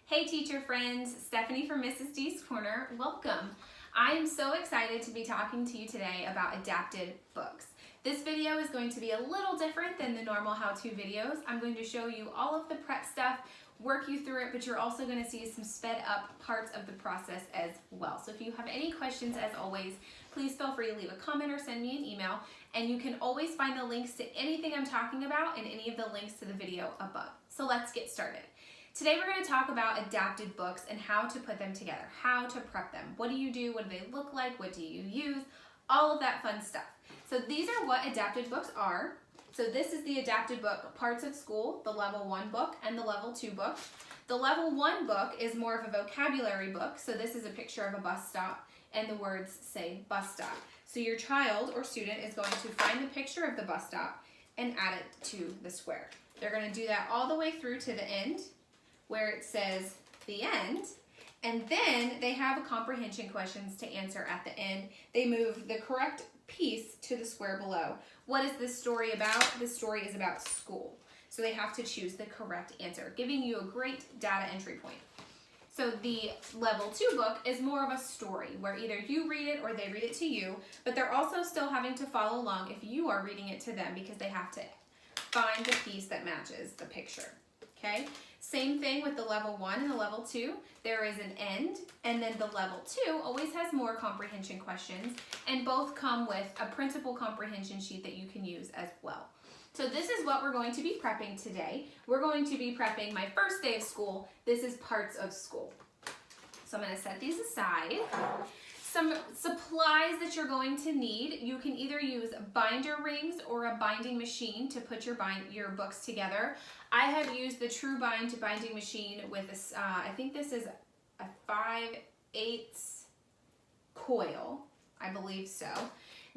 Hey teacher friends, Stephanie from Mrs. D's Corner. Welcome. I am so excited to be talking to you today about adapted books. This video is going to be a little different than the normal how-to videos. I'm going to show you all of the prep stuff, work you through it, but you're also going to see some sped up parts of the process as well. So if you have any questions, as always, please feel free to leave a comment or send me an email, and you can always find the links to anything I'm talking about in any of the links to the video above. So let's get started. Today we're going to talk about adapted books and how to put them together, how to prep them. What do you do? What do they look like? What do you use? All of that fun stuff. So these are what adapted books are. So this is the adapted book, Parts of School, the Level 1 book, and the Level 2 book. The Level 1 book is more of a vocabulary book. So this is a picture of a bus stop, and the words say bus stop. So your child or student is going to find the picture of the bus stop and add it to the square. They're going to do that all the way through to the end, where it says the end, and then they have comprehension questions to answer at the end. They move the correct piece to the square below. What is this story about? This story is about school. So they have to choose the correct answer, giving you a great data entry point. So the Level 2 book is more of a story where either you read it or they read it to you, but they're also still having to follow along if you are reading it to them because they have to find the piece that matches the picture. Okay? Same thing with the Level 1 and the Level 2. There is an end, and then the Level 2 always has more comprehension questions, and both come with a principal comprehension sheet that you can use as well. So this is what we're going to be prepping today. We're going to be prepping my first day of school. This is Parts of School. So I'm going to set these aside. Some supplies that you're going to need. You can either use binder rings or a binding machine to put your books together. I have used the True Bind binding machine with this, I think this is a 5/8 coil, I believe so.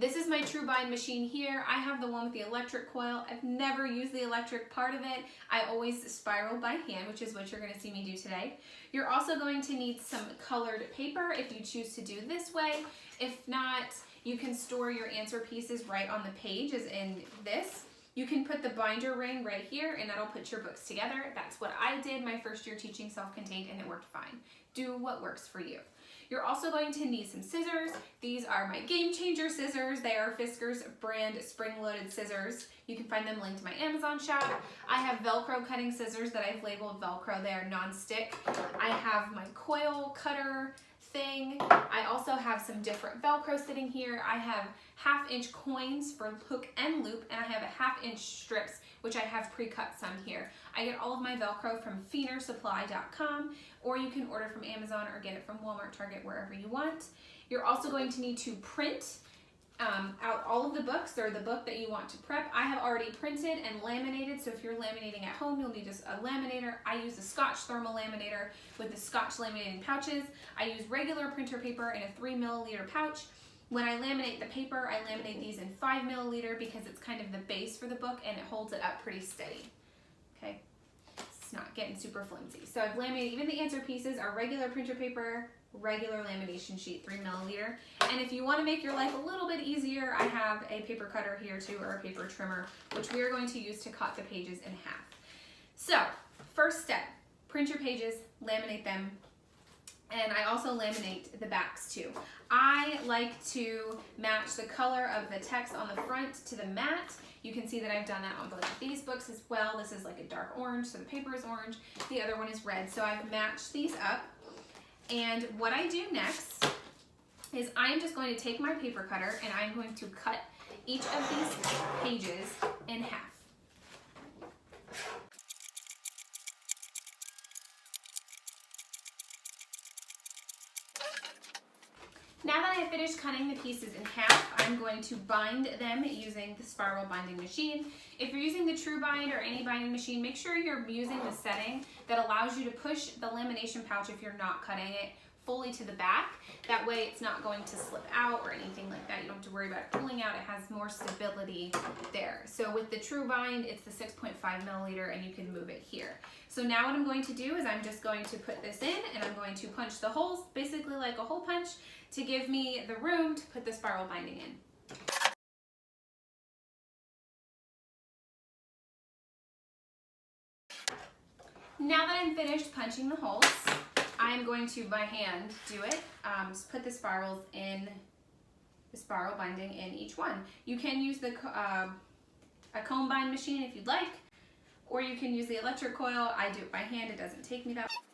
This is my True Bind machine here. I have the one with the electric coil. I've never used the electric part of it. I always spiral by hand, which is what you're going to see me do today. You're also going to need some colored paper if you choose to do this way. If not, you can store your answer pieces right on the page as in this. You can put the binder ring right here and that'll put your books together. That's what I did my first year teaching self-contained and it worked fine. Do what works for you. You're also going to need some scissors. These are my Game Changer scissors. They are Fiskars brand spring-loaded scissors. You can find them linked to my Amazon shop. I have Velcro cutting scissors that I've labeled Velcro. They are non-stick. I have my coil cutter thing. I also have some different Velcro sitting here. I have 1/2-inch coins for hook and loop, and I have 1/2-inch strips, which I have pre-cut some here. I get all of my Velcro from FeenerSupply.com, or you can order from Amazon or get it from Walmart, Target, wherever you want. You're also going to need to print out all of the books or the book that you want to prep. I have already printed and laminated, so if you're laminating at home, you'll need a laminator. I use the Scotch thermal laminator with the Scotch laminating pouches. I use regular printer paper in a 3 milliliter pouch. When I laminate the paper, I laminate these in 5 milliliter because it's kind of the base for the book and it holds it up pretty steady. Okay, it's not getting super flimsy. So I've laminated, even the answer pieces are regular printer paper, regular lamination sheet, 3 milliliter. And if you want to make your life a little bit easier, I have a paper cutter here too, or a paper trimmer, which we are going to use to cut the pages in half. So first step, print your pages, laminate them, and I also laminate the backs too. I like to match the color of the text on the front to the mat. You can see that I've done that on both of these books as well. This is like a dark orange, so the paper is orange. The other one is red, so I've matched these up. And what I do next is I am just going to take my paper cutter and I'm going to cut each of these pages in half. Now that I have finished cutting the pieces in half, I'm going to bind them using the spiral binding machine. If you're using the True Bind or any binding machine, make sure you're using the setting that allows you to push the lamination pouch if you're not cutting it fully to the back. That way it's not going to slip out or anything like that. You don't have to worry about it pulling out. It has more stability there. So with the True Bind, it's the 6.5 milliliter and you can move it here. So now what I'm going to do is I'm just going to put this in and I'm going to punch the holes, basically like a hole punch, to give me the room to put the spiral binding in. Now that I'm finished punching the holes, I'm going to, by hand, do it. Just put the spirals in, the spiral binding in each one. You can use a comb bind machine if you'd like, or you can use the electric coil. I do it by hand, it doesn't take me that long.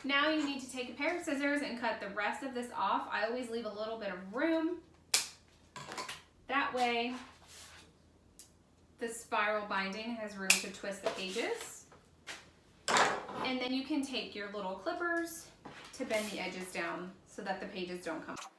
Now you need to take a pair of scissors and cut the rest of this off. I always leave a little bit of room. That way, the spiral binding has room to twist the pages. And then you can take your little clippers to bend the edges down so that the pages don't come off.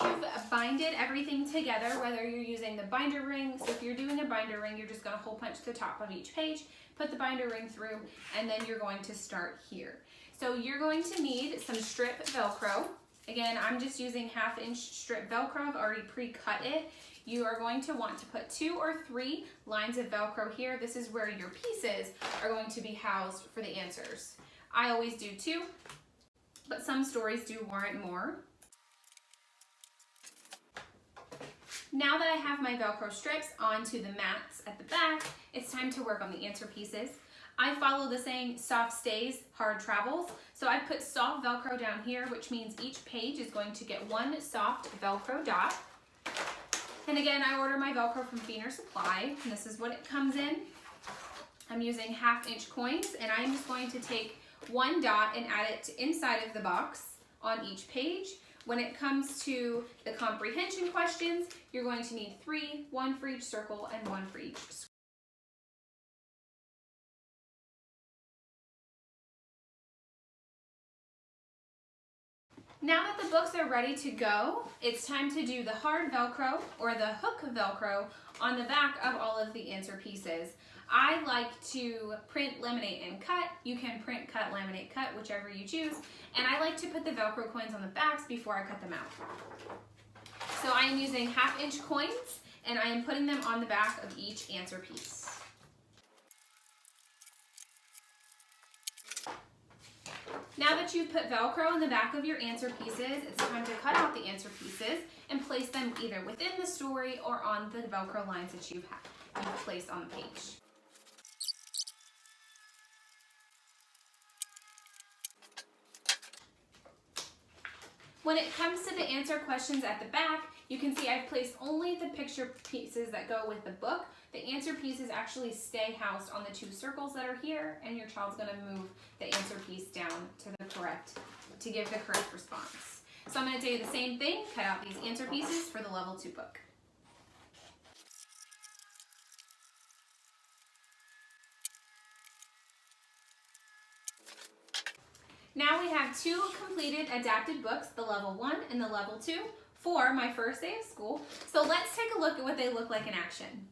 You've binded everything together, whether you're using the binder ring. So if you're doing a binder ring, you're just going to hole punch the top of each page, put the binder ring through, and then you're going to start here. So you're going to need some strip Velcro. Again, I'm just using 1/2 inch strip Velcro. I've already pre-cut it. You are going to want to put 2 or 3 lines of Velcro here. This is where your pieces are going to be housed for the answers. I always do 2, but some stories do warrant more. Now that I have my Velcro strips onto the mats at the back, it's time to work on the answer pieces. I follow the saying, soft stays, hard travels. So I put soft Velcro down here, which means each page is going to get 1 soft Velcro dot. And again, I order my Velcro from Feener Supply, and this is what it comes in. I'm using 1/2 inch coins, and I'm just going to take 1 dot and add it to inside of the box on each page. When it comes to the comprehension questions, you're going to need 3, 1 for each circle and 1 for each square. Now that the books are ready to go, it's time to do the hard Velcro or the hook Velcro on the back of all of the answer pieces. I like to print, laminate, and cut. You can print, cut, laminate, cut, whichever you choose. And I like to put the Velcro coins on the backs before I cut them out. So I am using 1/2 inch coins, and I am putting them on the back of each answer piece. Now that you've put Velcro on the back of your answer pieces, it's time to cut out the answer pieces and place them either within the story or on the Velcro lines that you've placed on the page. When it comes to the answer questions at the back, you can see I've placed only the picture pieces that go with the book. The answer pieces actually stay housed on the 2 circles that are here, and your child's going to move the answer piece down to give the correct response. So I'm going to do the same thing, cut out these answer pieces for the level 2 book. Now we have 2 completed adapted books, the level 1 and the level 2, for my first day of school. So let's take a look at what they look like in action.